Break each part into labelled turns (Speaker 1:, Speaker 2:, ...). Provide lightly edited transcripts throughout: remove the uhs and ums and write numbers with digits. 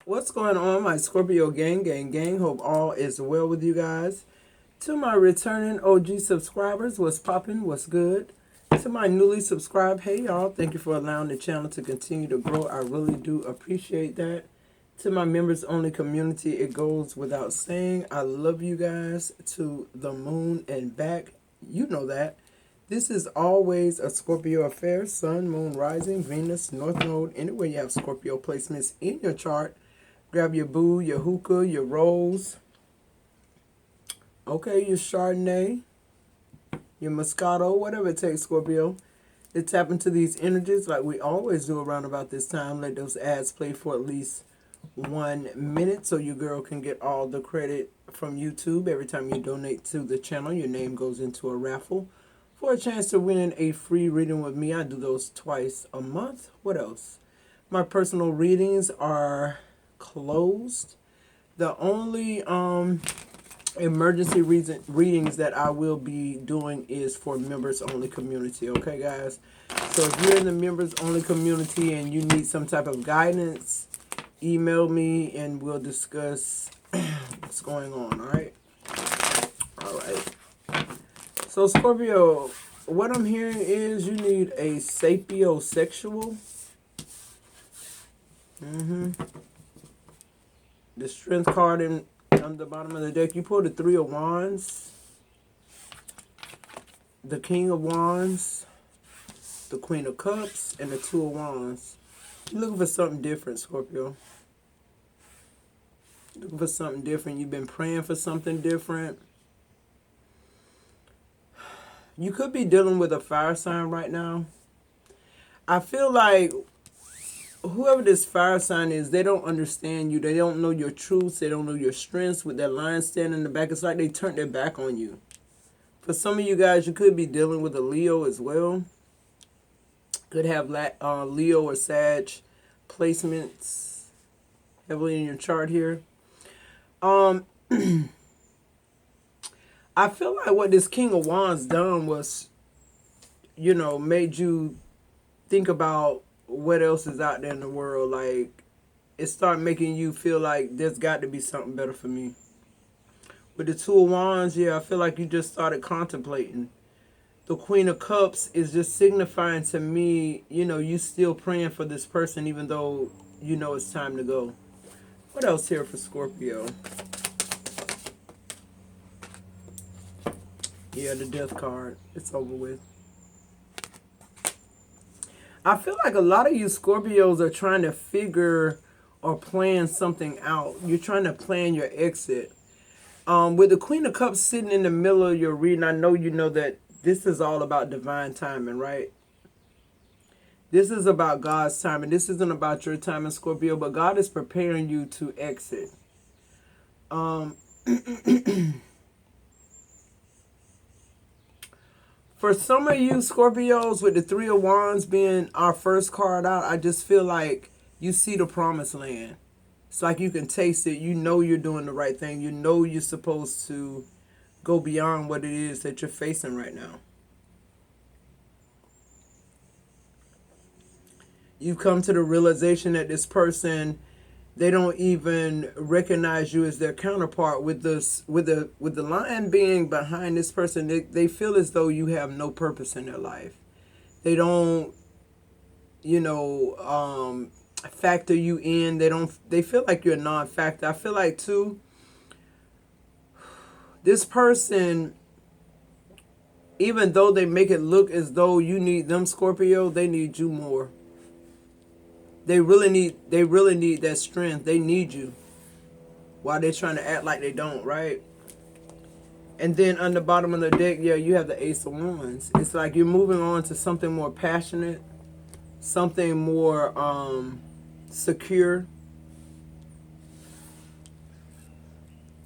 Speaker 1: What's going on, my Scorpio gang? Hope all is well with you guys. To my returning OG subscribers, what's poppin', what's good? To my newly subscribed, hey y'all, thank you for allowing the channel to continue to grow. I really do appreciate that. To my members only community, it goes without saying, I love you guys to the moon and back. You know that. This is always a Scorpio affair. Sun, moon, rising, Venus, north node. Anywhere you have Scorpio placements in your chart, grab your boo, your hookah, your rose. Okay, your Chardonnay, your Moscato, whatever it takes, Scorpio. To tap into these energies like we always do around about this time. Let those ads play for at least 1 minute so your girl can get all the credit from YouTube. Every time you donate to the channel, your name goes into a raffle for a chance to win a free reading with me. I do those twice a month. What else? My personal readings are closed. The only emergency readings that I will be doing is for members only community. Okay, guys? So if you're in the members only community and you need some type of guidance, email me and we'll discuss what's going on. All right. So Scorpio, what I'm hearing is you need a sapiosexual. The strength card on the bottom of the deck. You pull the Three of Wands, the King of Wands, the Queen of Cups, and the Two of Wands. You're looking for something different, Scorpio. Looking for something different. You've been praying for something different. You could be dealing with a fire sign right now. I feel like whoever this fire sign is, they don't understand you. They don't know your truths. They don't know your strengths. With that lion standing in the back, it's like they turned their back on you. For some of you guys, you could be dealing with a Leo as well. Could have Leo or Sag placements heavily in your chart here. I feel like what this King of Wands done was, made you think about what else is out there in the world. Like, it started making you feel like there's got to be something better for me. With the Two of Wands, yeah, I feel like you just started contemplating. The Queen of Cups is just signifying to me, you still praying for this person even though you know it's time to go. What else here for Scorpio? Yeah, the Death card. It's over with. I feel like a lot of you Scorpios are trying to figure or plan something out. You're trying to plan your exit. With the Queen of Cups sitting in the middle of your reading, I know you know that this is all about divine timing, right? This is about God's timing. This isn't about your timing, Scorpio, but God is preparing you to exit. For some of you Scorpios, with the Three of Wands being our first card out, I just feel like you see the promised land. It's like you can taste it. You know you're doing the right thing. You know you're supposed to go beyond what it is that you're facing right now. You've come to the realization that this person, they don't even recognize you as their counterpart. With the lion being behind this person, they feel as though you have no purpose in their life. They don't, factor you in. They feel like you're a non-factor. I feel like too, this person, even though they make it look as though you need them, Scorpio, they need you more. They really need that strength. They need you while they're trying to act like they don't, right? And then on the bottom of the deck, yeah, you have the Ace of Wands. It's like you're moving on to something more passionate, something more secure.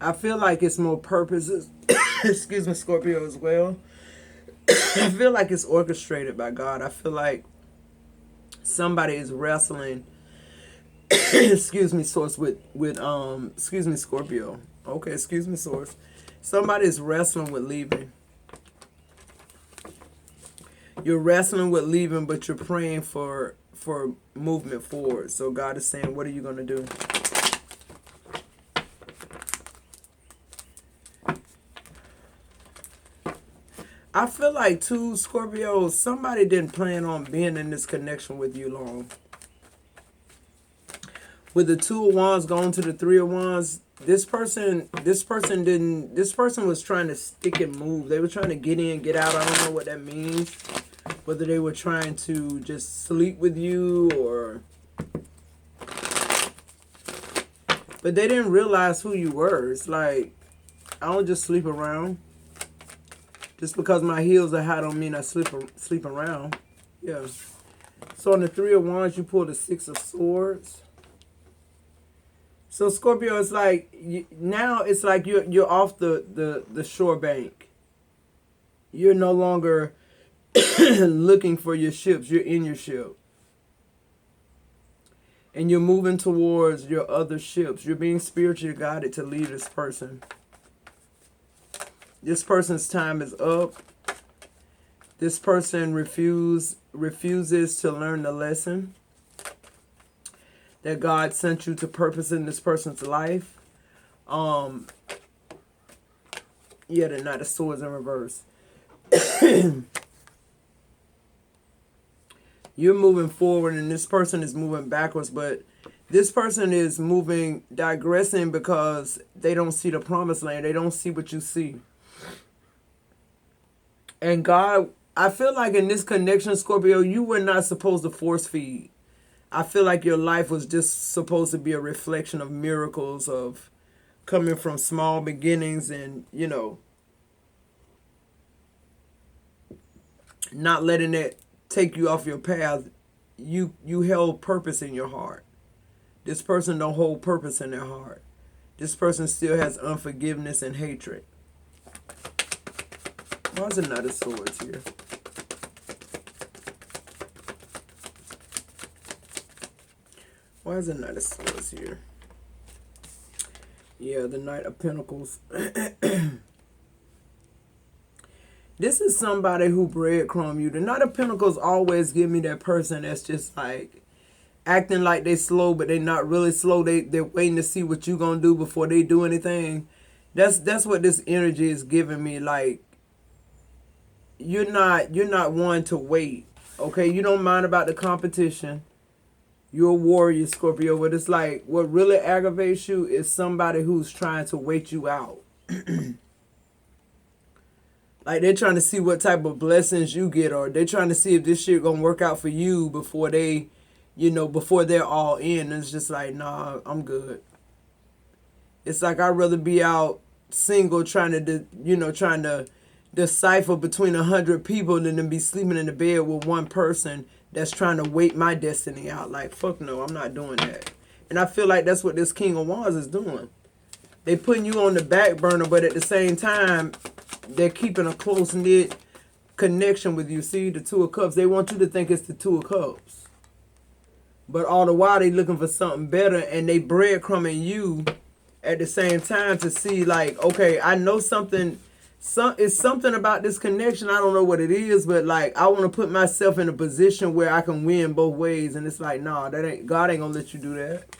Speaker 1: I feel like it's more purposes. Excuse me, Scorpio, as well. I feel like it's orchestrated by God. I feel like somebody is wrestling. Excuse me, Source, excuse me, Scorpio. Okay, excuse me, Source. Somebody is wrestling with leaving. You're wrestling with leaving, but you're praying for movement forward. So God is saying, what are you going to do? I feel like too, Scorpio, somebody didn't plan on being in this connection with you long. With the Two of Wands going to the Three of Wands, this person was trying to stick and move. They were trying to get in, get out. I don't know what that means. Whether they were trying to just sleep with you or... But they didn't realize who you were. It's like, I don't just sleep around. Just because my heels are high don't mean I sleep around. Yeah. So on the Three of Wands, you pull the Six of Swords. So Scorpio, it's like now it's like you're off the shore bank. You're no longer looking for your ships. You're in your ship. And you're moving towards your other ships. You're being spiritually guided to leave this person. This person's time is up. This person refuses to learn the lesson that God sent you to purpose in this person's life. Yeah, the Knight of Swords in reverse. You're moving forward and this person is moving backwards, but this person is digressing because they don't see the promised land. They don't see what you see. And God, I feel like in this connection, Scorpio, you were not supposed to force feed. I feel like your life was just supposed to be a reflection of miracles, of coming from small beginnings and, you know, not letting it take you off your path. You held purpose in your heart. This person don't hold purpose in their heart. This person still has unforgiveness and hatred. Why is the Knight of Swords here? Why is the Knight of Swords here? Yeah, the Knight of Pentacles. This is somebody who breadcrumb you. The Knight of Pentacles always give me that person that's just like acting like they slow, but they not really slow. They're waiting to see what you gonna do before they do anything. That's what this energy is giving me. Like you're not one to wait. Okay, you don't mind about the competition. You're a warrior, Scorpio, but it's like what really aggravates you is somebody who's trying to wait you out. Like they're trying to see what type of blessings you get, or they're trying to see if this shit gonna work out for you before they, before they're all in. And it's just like, nah, I'm good. It's like I'd rather be out single trying to decipher between 100 people than to be sleeping in the bed with one person that's trying to wait my destiny out. Like, fuck no, I'm not doing that. And I feel like that's what this King of Wands is doing. They putting you on the back burner, but at the same time, they're keeping a close-knit connection with you. See, the Two of Cups, they want you to think it's the Two of Cups. But all the while, they looking for something better, and they breadcrumbing you at the same time to see, like, okay, I know something... It's something about this connection. I don't know what it is, but like I want to put myself in a position where I can win both ways. And it's like, nah, God ain't gonna let you do that.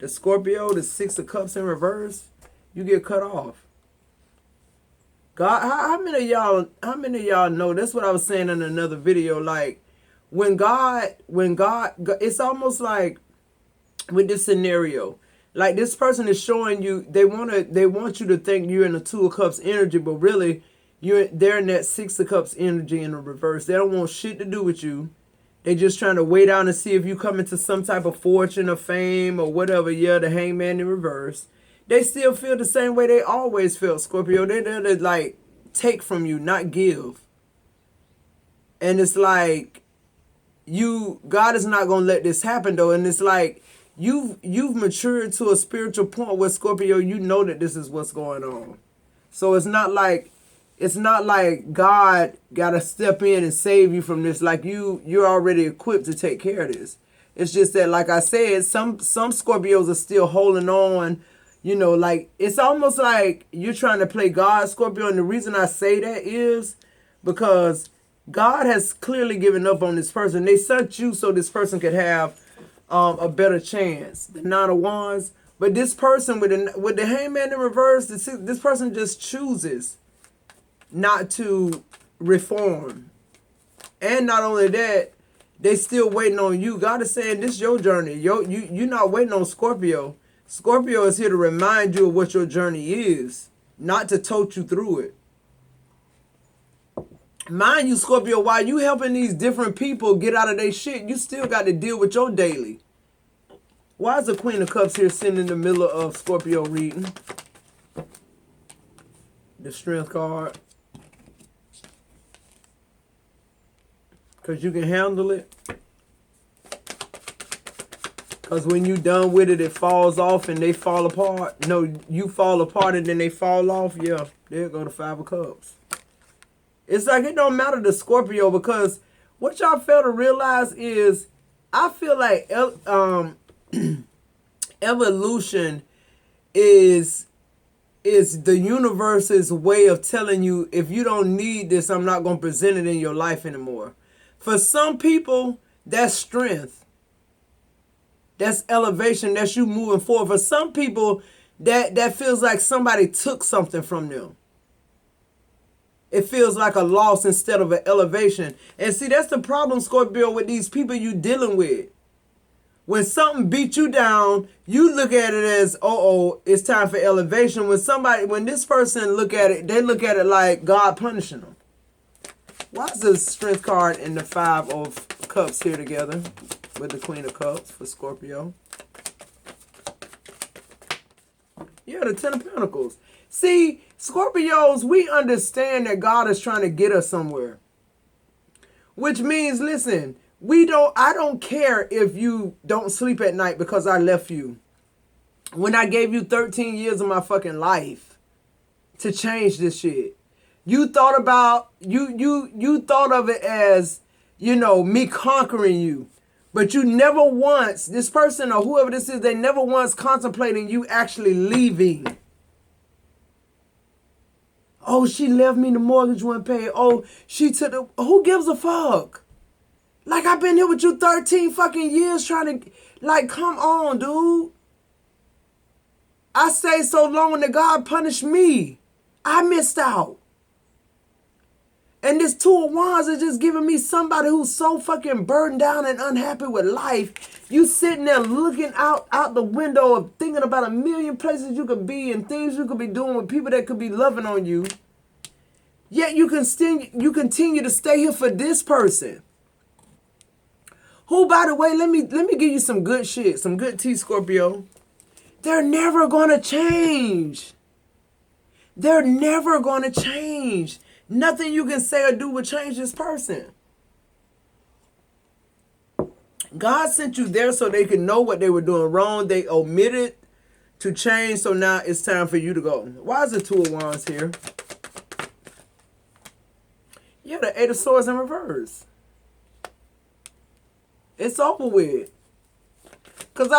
Speaker 1: The Scorpio, the Six of Cups in reverse, you get cut off. God, how many of y'all know? That's what I was saying in another video. Like when God, it's almost like with this scenario. Like this person is showing you they want you to think you're in the Two of Cups energy, but really they're in that Six of Cups energy in the reverse. They don't want shit to do with you. They just trying to wait out and see if you come into some type of fortune or fame or whatever. Yeah, the Hangman in reverse. They still feel the same way they always felt, Scorpio. They're there to like take from you, not give. And it's like God is not gonna let this happen though. And it's like You've matured to a spiritual point where, Scorpio, you know that this is what's going on. So it's not like God gotta step in and save you from this. Like you're already equipped to take care of this. It's just that, like I said, some Scorpios are still holding on. Like it's almost like you're trying to play God, Scorpio. And the reason I say that is because God has clearly given up on this person. They sent you so this person could have a better chance. The Nine of Wands. But this person with the Hangman in reverse, this person just chooses not to reform. And not only that, they still waiting on you. God is saying this is your journey. You're not waiting on Scorpio. Scorpio is here to remind you of what your journey is, not to tote you through it. Mind you, Scorpio, while you helping these different people get out of their shit, you still got to deal with your daily. Why is the Queen of Cups here sitting in the middle of Scorpio reading? The Strength card. Because you can handle it. Because when you done with it, it falls off and they fall apart. No, you fall apart and then they fall off. Yeah, there go the Five of Cups. It's like it don't matter to Scorpio, because what y'all fail to realize is I feel like evolution is the universe's way of telling you, if you don't need this, I'm not going to present it in your life anymore. For some people, that's strength. That's elevation. That's you moving forward. For some people, that feels like somebody took something from them. It feels like a loss instead of an elevation. And see, that's the problem, Scorpio, with these people you dealing with. When something beats you down, you look at it as, it's time for elevation. When this person look at it, they look at it like God punishing them. Why is the Strength card and the Five of Cups here together with the Queen of Cups for Scorpio? Yeah, the Ten of Pentacles. See, Scorpios, we understand that God is trying to get us somewhere. Which means, listen, I don't care if you don't sleep at night because I left you. When I gave you 13 years of my fucking life to change this shit. You thought about, you thought of it as, me conquering you. But you never once, this person or whoever this is, they never once contemplating you actually leaving. Oh, she left me, the mortgage wasn't paid. Oh, she took the, who gives a fuck? Like, I've been here with you 13 fucking years trying to, like, come on, dude. I stayed so long that God punished me. I missed out. And this Two of Wands is just giving me somebody who's so fucking burdened down and unhappy with life. You sitting there looking out the window of thinking about a million places you could be and things you could be doing with people that could be loving on you. Yet you continue to stay here for this person. Who, by the way, let me give you some good shit, some good tea, Scorpio. They're never gonna change. They're never gonna change. Nothing you can say or do will change this person. God sent you there so they could know what they were doing wrong. They omitted to change, so now it's time for you to go. Why is the Two of Wands here? Yeah, the Eight of Swords in reverse. It's over with. Because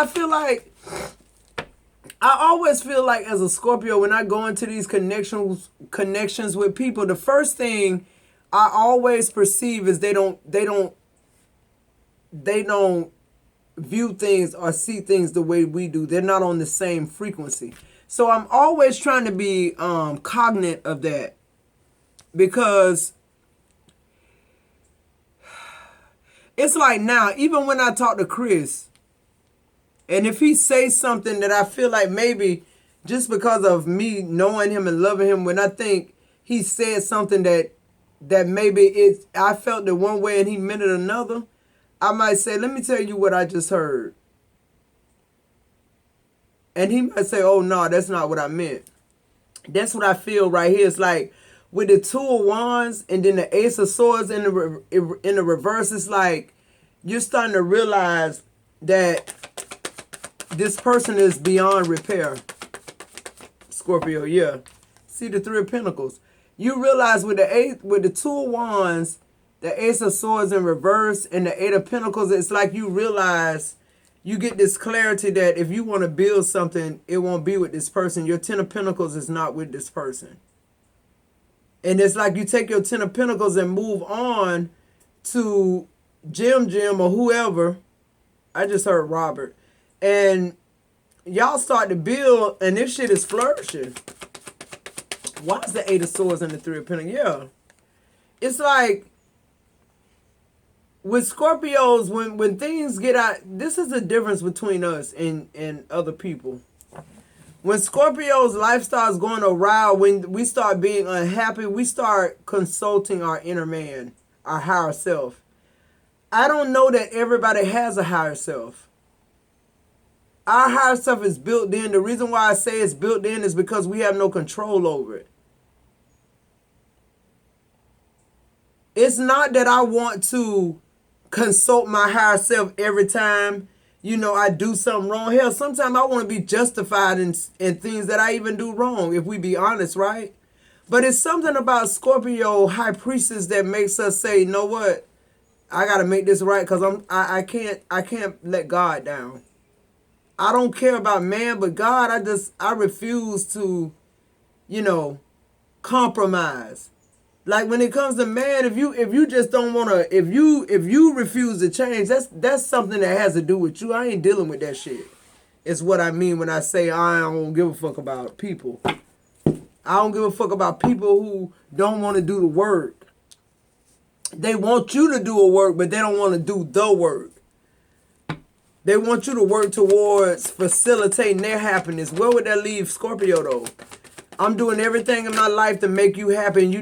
Speaker 1: I always feel like as a Scorpio, when I go into these connections with people, the first thing I always perceive is they don't view things or see things the way we do. They're not on the same frequency. So I'm always trying to be cognizant of that, because it's like now, even when I talk to Chris, and if he says something that I feel like maybe just because of me knowing him and loving him, when I think he said something that maybe I felt it one way and he meant it another, I might say, let me tell you what I just heard. And he might say, oh, no, that's not what I meant. That's what I feel right here. It's like with the Two of Wands and then the Ace of Swords in the reverse, it's like you're starting to realize that this person is beyond repair. Scorpio, yeah. See the Three of Pentacles. You realize with the Two of Wands, the Ace of Swords in reverse, and the Eight of Pentacles, it's like you realize, you get this clarity that if you want to build something, it won't be with this person. Your Ten of Pentacles is not with this person. And it's like you take your Ten of Pentacles and move on to Jim or whoever. I just heard Robert. And y'all start to build, and this shit is flourishing. Why is the Eight of Swords and the Three of Pentacles? Yeah. it's like with Scorpios, when things get out, this is the difference between us and other people. When Scorpios' lifestyle is going awry, when we start being unhappy, we start consulting our inner man, our higher self. I don't know that everybody has a higher self. Our higher self is built in. The reason why I say it's built in is because we have no control over it. It's not that I want to consult my higher self every time, I do something wrong. Hell, sometimes I want to be justified in things that I even do wrong, if we be honest, right? But it's something about Scorpio high priestess that makes us say, you know what? I gotta make this right because I can't let God down. I don't care about man, but God, I refuse to, compromise. Like when it comes to man, if you just don't wanna, if you refuse to change, that's something that has to do with you. I ain't dealing with that shit. It's what I mean when I say I don't give a fuck about people. I don't give a fuck about people who don't want to do the work. They want you to do a work, but they don't want to do the work. They want you to work towards facilitating their happiness. Where would that leave Scorpio though? I'm doing everything in my life to make you happy, and you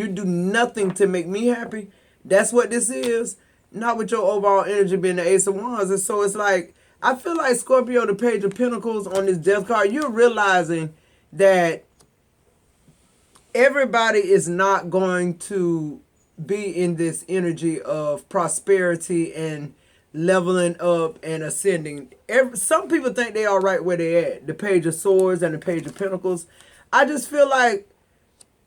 Speaker 1: do nothing to make me happy. That's what this is. Not with your overall energy being the Ace of Wands. And so it's like, I feel like Scorpio, the Page of Pentacles on this death card, you're realizing that everybody is not going to be in this energy of prosperity and leveling up and ascending. Some people think they are right where they at. The Page of Swords and the Page of Pentacles. I just feel like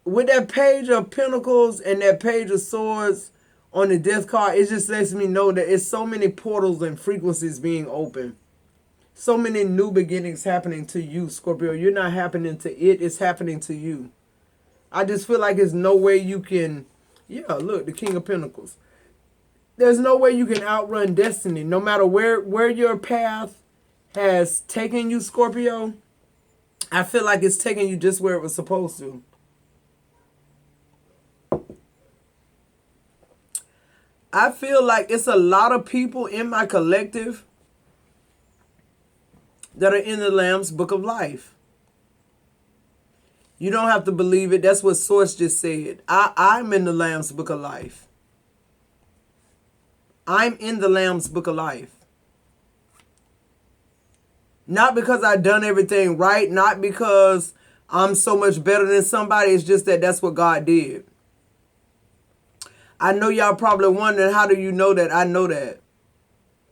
Speaker 1: with that Page of Pentacles and that Page of Swords on the death card, it just lets me know that it's so many portals and frequencies being open. So many new beginnings happening to you, Scorpio. You're not happening to it. It's happening to you. I just feel like there's no way you can... Yeah, look, the King of Pentacles. There's no way you can outrun destiny. No matter where your path has taken you, Scorpio, I feel like it's taking you just where it was supposed to. I feel like it's a lot of people in my collective that are in the Lamb's Book of Life. You don't have to believe it. That's what Source just said. I'm in the Lamb's Book of Life. I'm in the Lamb's Book of Life. Not because I've done everything right. Not because I'm so much better than somebody. It's just that that's what God did. I know y'all probably wondering, how do you know that? I know that.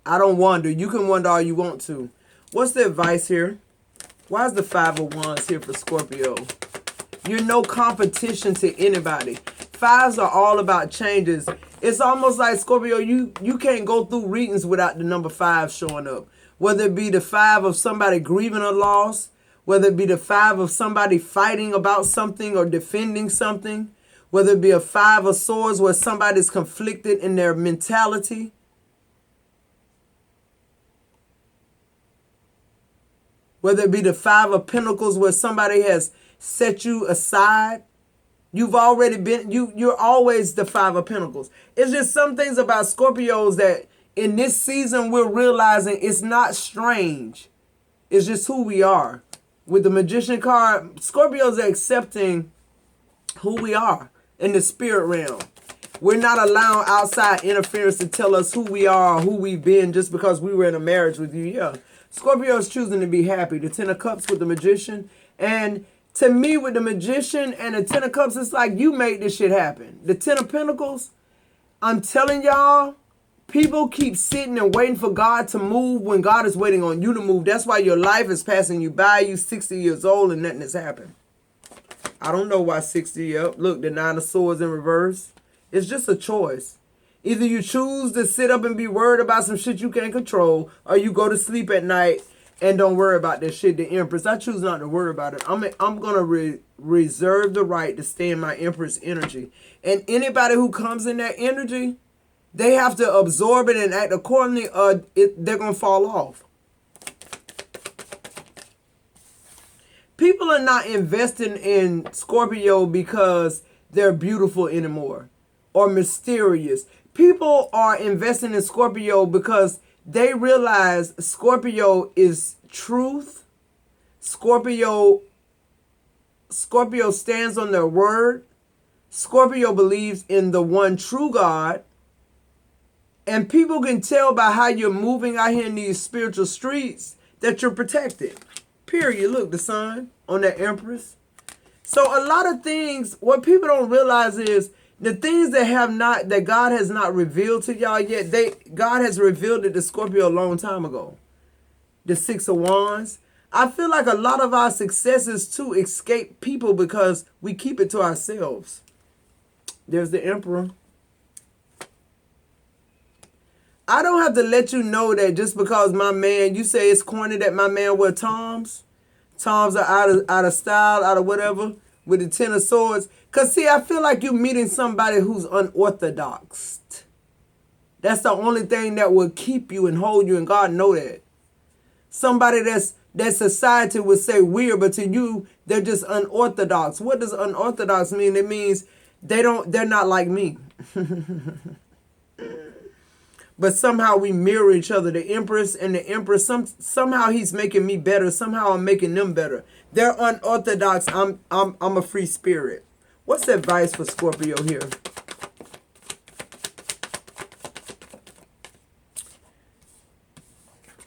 Speaker 1: I don't wonder. You can wonder all you want to. What's the advice here? Why is the Five of Wands here for Scorpio? You're no competition to anybody. Fives are all about changes. It's almost like, Scorpio, you can't go through readings without the number 5 showing up. Whether it be the 5 of somebody grieving a loss, whether it be the 5 of somebody fighting about something or defending something, whether it be a 5 of Swords where somebody's conflicted in their mentality. Whether it be the 5 of Pentacles where somebody has set you aside. You've already been, you're always the 5 of Pentacles. It's just some things about Scorpios that in this season we're realizing it's not strange. It's just who we are. With the Magician card, Scorpios are accepting who we are in the spirit realm. We're not allowing outside interference to tell us who we are or who we've been just because we were in a marriage with you. Yeah. Scorpio is choosing to be happy. The 10 of Cups with the Magician. And to me, with the Magician and the 10 of Cups, it's like you made this shit happen. The 10 of Pentacles, I'm telling y'all, people keep sitting and waiting for God to move when God is waiting on you to move. That's why your life is passing you by. You 60 years old and nothing has happened. I don't know why 60 up. Look, the 9 of Swords in reverse. It's just a choice. Either you choose to sit up and be worried about some shit you can't control, or you go to sleep at night and don't worry about that shit. The Empress, I choose not to worry about it. I'm going to reserve the right to stay in my Empress energy. And anybody who comes in that energy, they have to absorb it and act accordingly, or they're going to fall off. People are not investing in Scorpio because they're beautiful anymore. or mysterious. People are investing in Scorpio because they realize Scorpio is truth. Scorpio stands on their word. Scorpio believes in the one true God. And people can tell by how you're moving out here in these spiritual streets that you're protected. Period. Look, the sun on that Empress. So a lot of things, what people don't realize is the things that God has not revealed to y'all yet, God has revealed it to Scorpio a long time ago. The Six of Wands. I feel like a lot of our success is to escape people because we keep it to ourselves. There's the Emperor. I don't have to let you know that just because my man, you say it's corny that my man wear Toms. Toms are out of style, out of whatever, with the Ten of Swords. Because, see, I feel like you're meeting somebody who's unorthodox. That's the only thing that will keep you and hold you, and God know that. Somebody that society would say weird, but to you, they're just unorthodox. What does unorthodox mean? It means they're not like me. But somehow we mirror each other. The Empress and the Empress, somehow he's making me better. Somehow I'm making them better. They're unorthodox. I'm a free spirit. What's the advice for Scorpio here?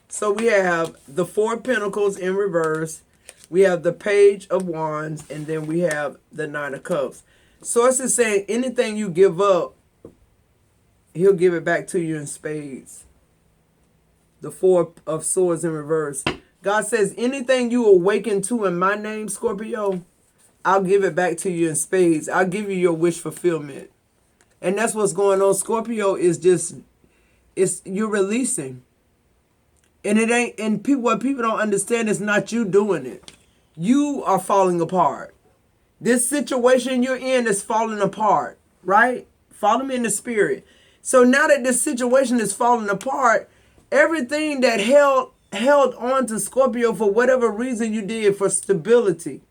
Speaker 1: So we have the Four of Pentacles in reverse. We have the Page of Wands. And then we have the Nine of Cups. Source is saying anything you give up, He'll give it back to you in spades. The Four of Swords in reverse. God says, anything you awaken to in my name, Scorpio, I'll give it back to you in spades. I'll give you your wish fulfillment. And that's what's going on. Scorpio is just, you're releasing. And it ain't, and what people don't understand is not you doing it. You are falling apart. This situation you're in is falling apart, right? Follow me in the spirit. So now that this situation is falling apart, everything that held on to Scorpio for whatever reason you did, for stability,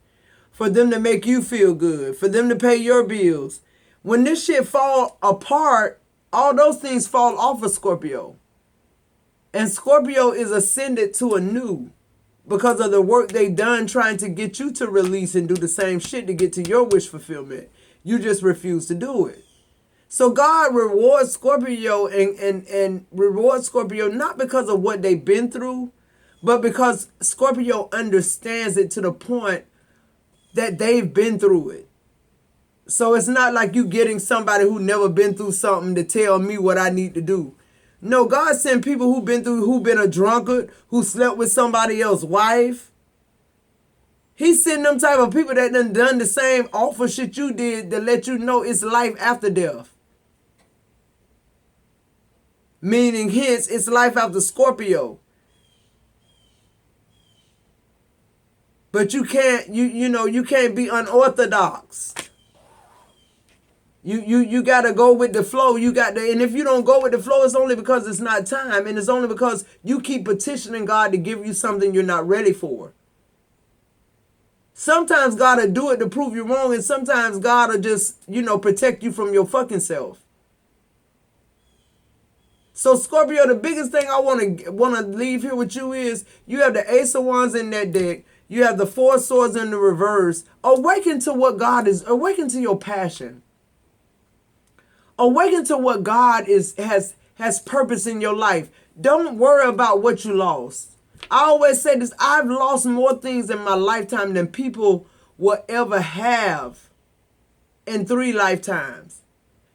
Speaker 1: for them to make you feel good, for them to pay your bills. When this shit fall apart, all those things fall off of Scorpio. And Scorpio is ascended to a new because of the work they done trying to get you to release and do the same shit to get to your wish fulfillment. You just refuse to do it. So God rewards Scorpio and rewards Scorpio not because of what they've been through, but because Scorpio understands it to the point that they've been through it. So it's not like you getting somebody who never been through something to tell me what I need to do. No, God sent people who've been a drunkard, who slept with somebody else's wife. He's sending them type of people that done the same awful shit you did to let you know it's life after death. Meaning, hence, it's life after Scorpio. But you can't, you can't be unorthodox. You got to go with the flow. And if you don't go with the flow, it's only because it's not time. And it's only because you keep petitioning God to give you something you're not ready for. Sometimes God will do it to prove you wrong. And sometimes God will just, protect you from your fucking self. So Scorpio, the biggest thing I want to leave here with you is you have the Ace of Wands in that deck. You have the Four Swords in the reverse. Awaken to what God is. Awaken to your passion. Awaken to what God has purpose in your life. Don't worry about what you lost. I always say this. I've lost more things in my lifetime than people will ever have in 3 lifetimes.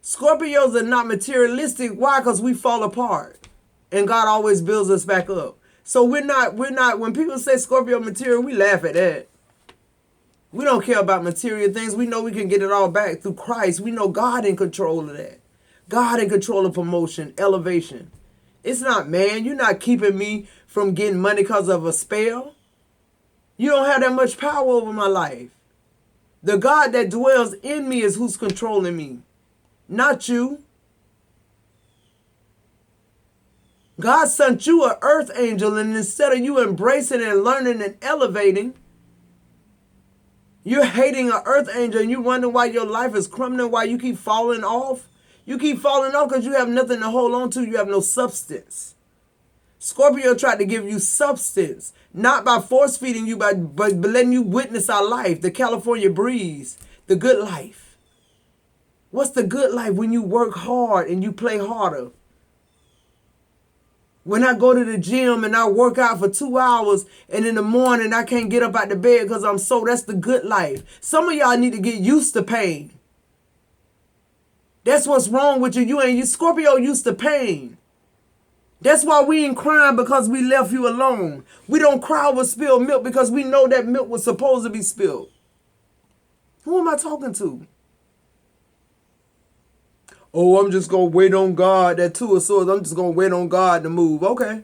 Speaker 1: Scorpios are not materialistic. Why? Because we fall apart. And God always builds us back up. So we're not, when people say Scorpio material, we laugh at that. We don't care about material things. We know we can get it all back through Christ. We know God in control of that. God in control of promotion, elevation. It's not man. You're not keeping me from getting money because of a spell. You don't have that much power over my life. The God that dwells in me is who's controlling me. Not you. God sent you an earth angel, and instead of you embracing and learning and elevating, you're hating an earth angel and you wondering why your life is crumbling, why you keep falling off. You keep falling off because you have nothing to hold on to. You have no substance. Scorpio tried to give you substance, not by force feeding you, but letting you witness our life, the California breeze, the good life. What's the good life? When you work hard and you play harder. When I go to the gym and I work out for 2 hours and in the morning I can't get up out the bed because I'm so, that's the good life. Some of y'all need to get used to pain. That's what's wrong with you. Scorpio used to pain. That's why we ain't crying because we left you alone. We don't cry over spilled milk because we know that milk was supposed to be spilled. Who am I talking to? Oh, I'm just going to wait on God. That Two of Swords, I'm just going to wait on God to move. Okay.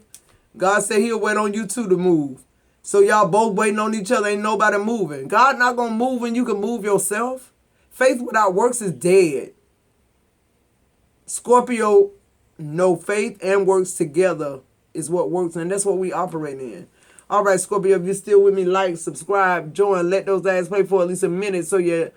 Speaker 1: God said he'll wait on you too to move. So y'all both waiting on each other. Ain't nobody moving. God not going to move when you can move yourself. Faith without works is dead. Scorpio, no, faith and works together is what works. And that's what we operate in. All right, Scorpio, if you're still with me, like, subscribe, join, let those ads play for at least a minute so your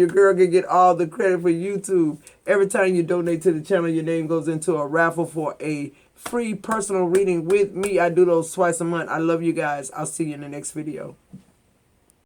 Speaker 1: girl can get all the credit for YouTube. Every time you donate to the channel, your name goes into a raffle for a free personal reading with me. I do those twice a month. I love you guys. I'll see you in the next video.